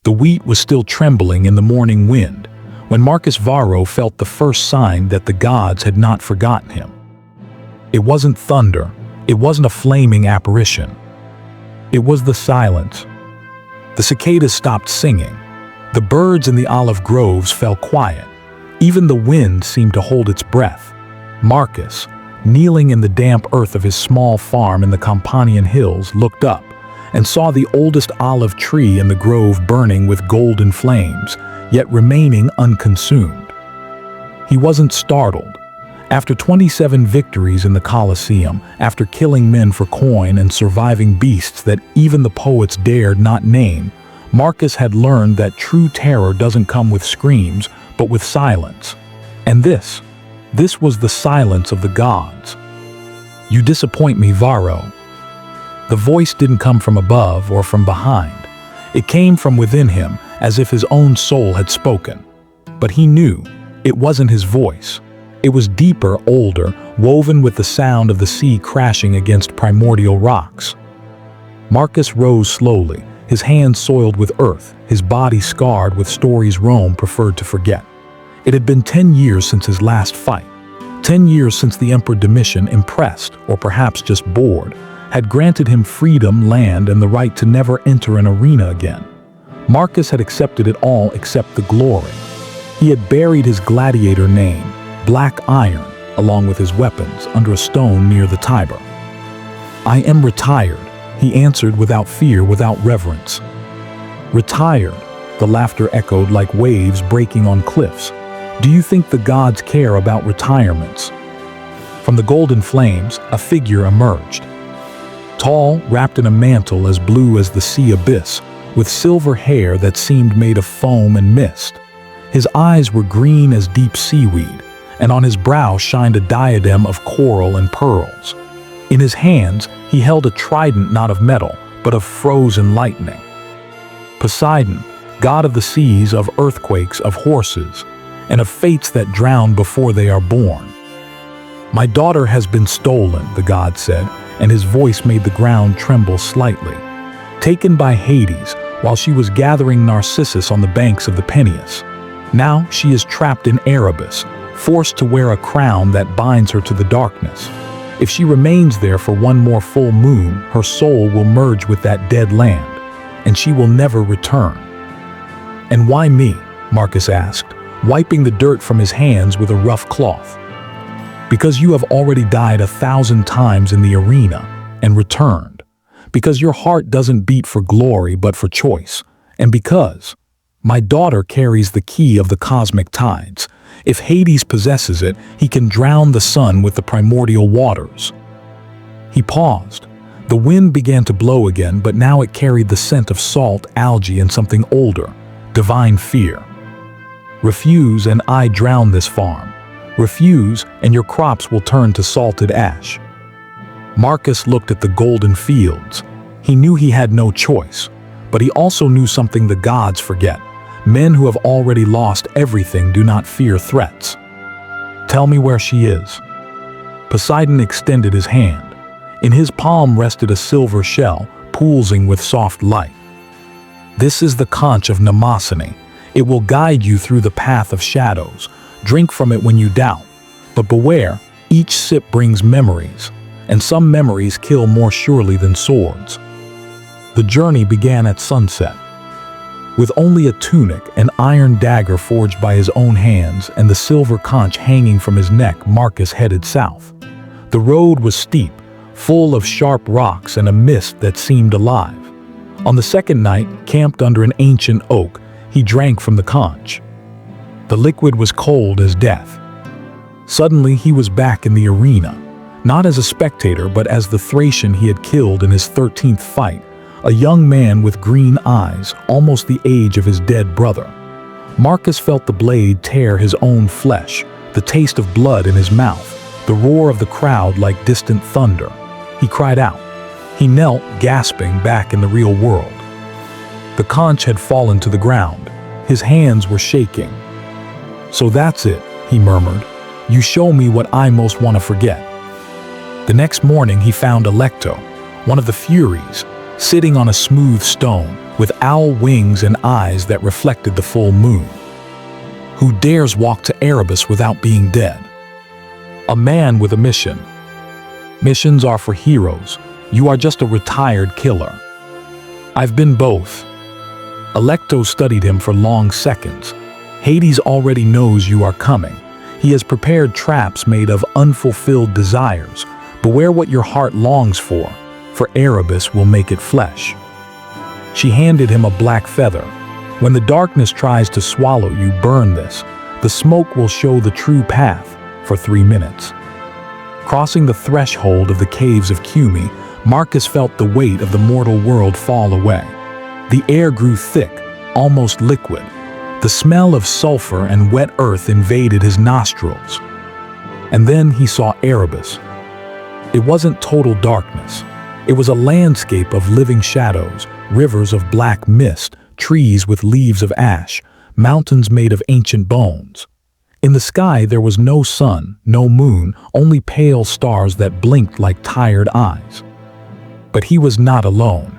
The wheat was still trembling in the morning wind when Marcus Varro felt the first sign that the gods had not forgotten him. It wasn't thunder, it wasn't a flaming apparition. It was the silence. The cicadas stopped singing. The birds in the olive groves fell quiet. Even the wind seemed to hold its breath. Marcus, kneeling in the damp earth of his small farm in the Campanian hills, looked up and saw the oldest olive tree in the grove burning with golden flames, yet remaining unconsumed. He wasn't startled. After 27 victories in the Colosseum, after killing men for coin and surviving beasts that even the poets dared not name, Marcus had learned that true terror doesn't come with screams, but with silence. And this was the silence of the gods. "You disappoint me, Varro." The voice didn't come from above or from behind. It came from within him, as if his own soul had spoken. But he knew it wasn't his voice. It was deeper, older, woven with the sound of the sea crashing against primordial rocks. Marcus rose slowly, his hands soiled with earth, his body scarred with stories Rome preferred to forget. It had been 10 years since his last fight. 10 years since the Emperor Domitian, impressed, or perhaps just bored, had granted him freedom, land, and the right to never enter an arena again. Marcus had accepted it all except the glory. He had buried his gladiator name, black iron, along with his weapons, under a stone near the Tiber. "I am retired," he answered without fear, without reverence. "Retired," the laughter echoed like waves breaking on cliffs. "Do you think the gods care about retirements?" From the golden flames, a figure emerged. Tall, wrapped in a mantle as blue as the sea abyss, with silver hair that seemed made of foam and mist. His eyes were green as deep seaweed, and on his brow shined a diadem of coral and pearls. In his hands, he held a trident not of metal, but of frozen lightning. Poseidon, god of the seas, of earthquakes, of horses, and of fates that drown before they are born. "My daughter has been stolen," the god said, and his voice made the ground tremble slightly. "Taken by Hades while she was gathering narcissus on the banks of the Peneus. Now she is trapped in Erebus, forced to wear a crown that binds her to the darkness. If she remains there for one more full moon, her soul will merge with that dead land, and she will never return." "And why me?" Marcus asked, wiping the dirt from his hands with a rough cloth. "Because you have already died 1,000 times in the arena and returned. Because your heart doesn't beat for glory but for choice. And because my daughter carries the key of the cosmic tides. If Hades possesses it, he can drown the sun with the primordial waters." He paused. The wind began to blow again, but now it carried the scent of salt, algae, and something older, divine fear. "Refuse and I drown this farm. Refuse and your crops will turn to salted ash." Marcus looked at the golden fields. He knew he had no choice, but he also knew something the gods forget. Men who have already lost everything do not fear threats. "Tell me where she is." Poseidon extended his hand. In his palm rested a silver shell, pulsing with soft light. "This is the conch of Mnemosyne. It will guide you through the path of shadows. Drink from it when you doubt. But beware, each sip brings memories, and some memories kill more surely than swords." The journey began at sunset. With only a tunic, an iron dagger forged by his own hands, and the silver conch hanging from his neck, Marcus headed south. The road was steep, full of sharp rocks and a mist that seemed alive. On the second night, camped under an ancient oak, he drank from the conch. The liquid was cold as death. Suddenly he was back in the arena, not as a spectator but as the Thracian he had killed in his 13th fight, a young man with green eyes, almost the age of his dead brother. Marcus felt the blade tear his own flesh, the taste of blood in his mouth, the roar of the crowd like distant thunder. He cried out. He knelt, gasping, back in the real world. The conch had fallen to the ground. His hands were shaking. "So that's it," he murmured. "You show me what I most want to forget." The next morning he found Alecto, one of the Furies, sitting on a smooth stone, with owl wings and eyes that reflected the full moon. Who dares walk to Erebus without being dead? A man with a mission. Missions are for heroes. You are just a retired killer. I've been both. Alecto studied him for long seconds. Hades already knows you are coming. He has prepared traps made of unfulfilled desires. Beware what your heart longs for Erebus will make it flesh. She handed him a black feather. When the darkness tries to swallow you, burn this. The smoke will show the true path for 3 minutes. Crossing the threshold of the caves of Cumae, Marcus felt the weight of the mortal world fall away. The air grew thick, almost liquid. The smell of sulfur and wet earth invaded his nostrils. And then he saw Erebus. It wasn't total darkness. It was a landscape of living shadows, rivers of black mist, trees with leaves of ash, mountains made of ancient bones. In the sky there was no sun, no moon, only pale stars that blinked like tired eyes. But he was not alone.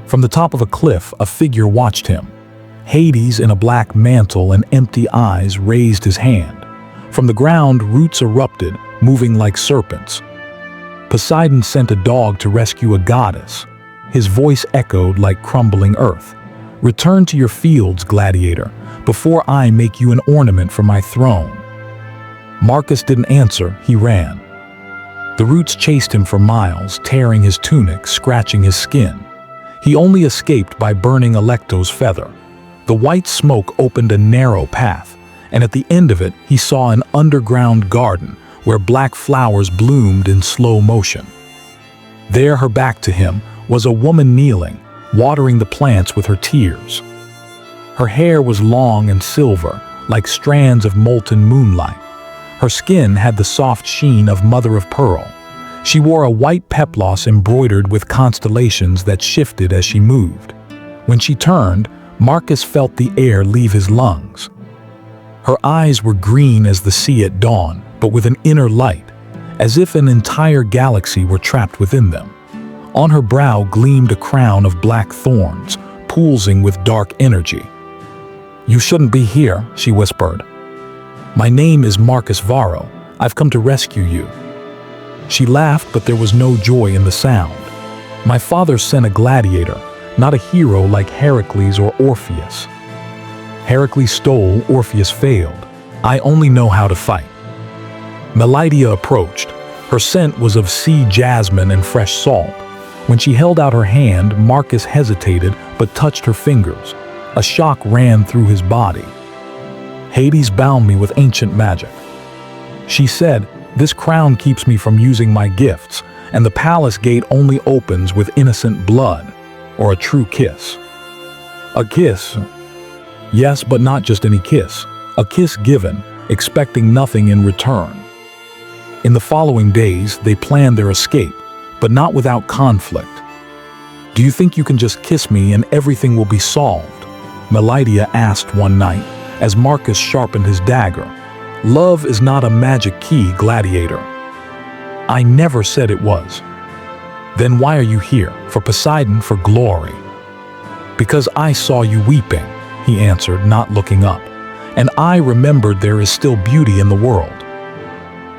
From the top of a cliff, a figure watched him. Hades, in a black mantle and empty eyes, raised his hand. From the ground, roots erupted, moving like serpents. Poseidon sent a dog to rescue a goddess. His voice echoed like crumbling earth. Return to your fields, gladiator, before I make you an ornament for my throne. Marcus didn't answer, he ran. The roots chased him for miles, tearing his tunic, scratching his skin. He only escaped by burning Alecto's feather. The white smoke opened a narrow path, and at the end of it he saw an underground garden where black flowers bloomed in slow motion. There, her back to him, was a woman kneeling, watering the plants with her tears. Her hair was long and silver, like strands of molten moonlight. Her skin had the soft sheen of mother of pearl. She wore a white peplos embroidered with constellations that shifted as she moved. When she turned, Marcus felt the air leave his lungs. Her eyes were green as the sea at dawn, but with an inner light, as if an entire galaxy were trapped within them. On her brow gleamed a crown of black thorns, pulsing with dark energy. "You shouldn't be here," she whispered. "My name is Marcus Varro. I've come to rescue you." She laughed, but there was no joy in the sound. "My father sent a gladiator, not a hero like Heracles or Orpheus. Heracles stole, Orpheus failed. I only know how to fight." Mythological approached. Her scent was of sea jasmine and fresh salt. When she held out her hand, Marcus hesitated but touched her fingers. A shock ran through his body. "Hades bound me with ancient magic." She said, "This crown keeps me from using my gifts, and the palace gate only opens with innocent blood, or a true kiss." "A kiss?" "Yes, but not just any kiss. A kiss given, expecting nothing in return." In the following days, they planned their escape, but not without conflict. "Do you think you can just kiss me and everything will be solved?" Mythological asked one night, as Marcus sharpened his dagger. "Love is not a magic key, gladiator." "I never said it was." "Then why are you here? For Poseidon, for glory?" "Because I saw you weeping," he answered, not looking up. "And I remembered there is still beauty in the world."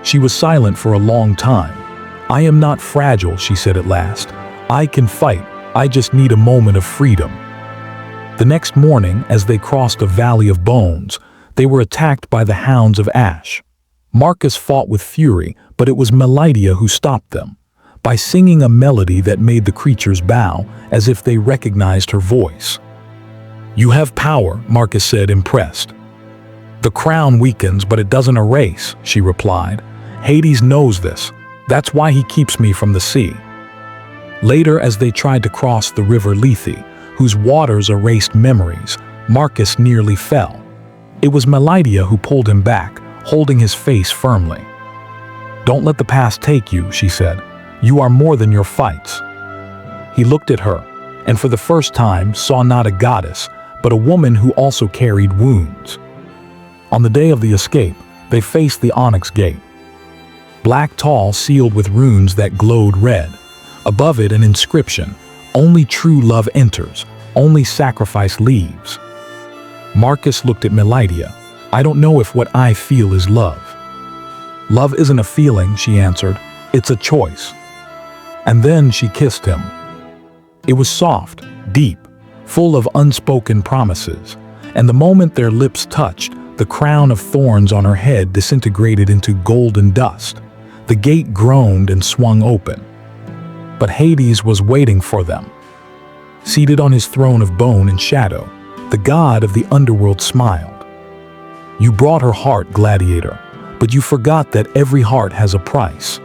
She was silent for a long time. "I am not fragile," she said at last. "I can fight. I just need a moment of freedom." The next morning, as they crossed a valley of bones, they were attacked by the hounds of ash. Marcus fought with fury, but it was Mythological who stopped them, by singing a melody that made the creatures bow, as if they recognized her voice. "You have power," Marcus said, impressed. "The crown weakens, but it doesn't erase," she replied. "Hades knows this. That's why he keeps me from the sea." Later, as they tried to cross the river Lethe, whose waters erased memories, Marcus nearly fell. It was Mythological who pulled him back, holding his face firmly. "Don't let the past take you," she said. "You are more than your fights." He looked at her, and for the first time saw not a goddess, but a woman who also carried wounds. On the day of the escape, they faced the Onyx Gate. Black tall, sealed with runes that glowed red. Above it an inscription, "Only true love enters," Only sacrifice leaves. Marcus looked at Melidia. I don't know if what I feel is love. Love isn't a feeling, she answered. It's a choice. And then she kissed him. It was soft, deep, full of unspoken promises, and the moment their lips touched, the crown of thorns on her head disintegrated into golden dust. The gate groaned and swung open. But Hades was waiting for them. Seated on his throne of bone and shadow, the god of the underworld smiled. You brought her heart, Gladiator, but you forgot that every heart has a price.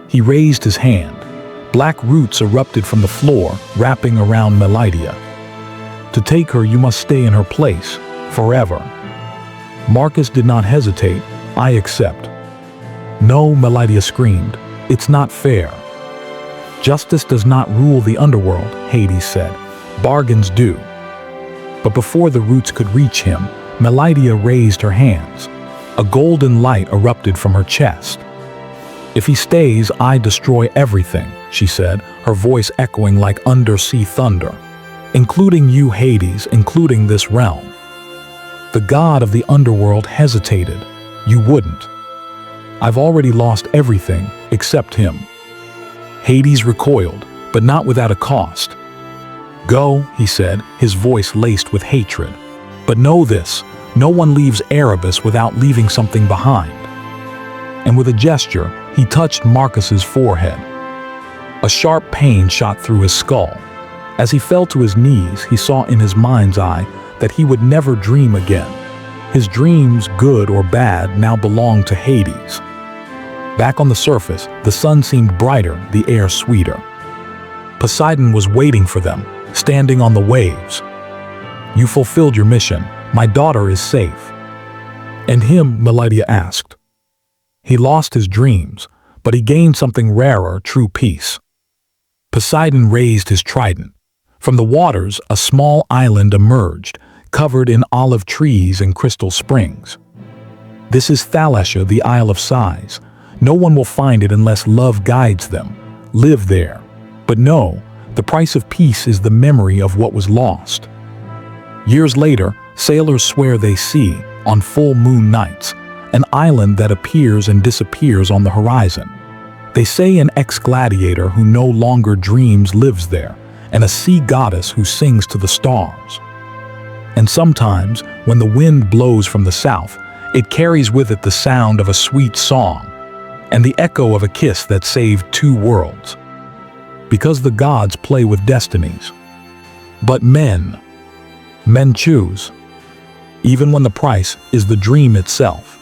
He raised his hand. Black roots erupted from the floor, wrapping around Melidia. To take her, you must stay in her place, forever. Marcus did not hesitate. I accept. No, Melidia screamed. It's not fair. Justice does not rule the underworld, Hades said. Bargains do. But before the roots could reach him, Melidia raised her hands. A golden light erupted from her chest. If he stays, I destroy everything, she said, her voice echoing like undersea thunder. Including you, Hades, including this realm. The god of the underworld hesitated. You wouldn't. I've already lost everything except him. Hades recoiled, but not without a cost. Go, he said, his voice laced with hatred. But know this, no one leaves Erebus without leaving something behind. And with a gesture, he touched Marcus's forehead. A sharp pain shot through his skull. As he fell to his knees, he saw in his mind's eye that he would never dream again. His dreams, good or bad, now belonged to Hades. Back on the surface, the sun seemed brighter, the air sweeter. Poseidon was waiting for them, standing on the waves. You fulfilled your mission. My daughter is safe. And him, Melidia asked. He lost his dreams, but he gained something rarer, true peace. Poseidon raised his trident. From the waters, a small island emerged, covered in olive trees and crystal springs. This is Thalassia, the Isle of Sighs. No one will find it unless love guides them. Live there. But no, the price of peace is the memory of what was lost. Years later, sailors swear they see, on full moon nights, an island that appears and disappears on the horizon. They say an ex-gladiator who no longer dreams lives there, and a sea goddess who sings to the stars. And sometimes, when the wind blows from the south, it carries with it the sound of a sweet song, and the echo of a kiss that saved two worlds. Because the gods play with destinies. But men choose, even when the price is the dream itself.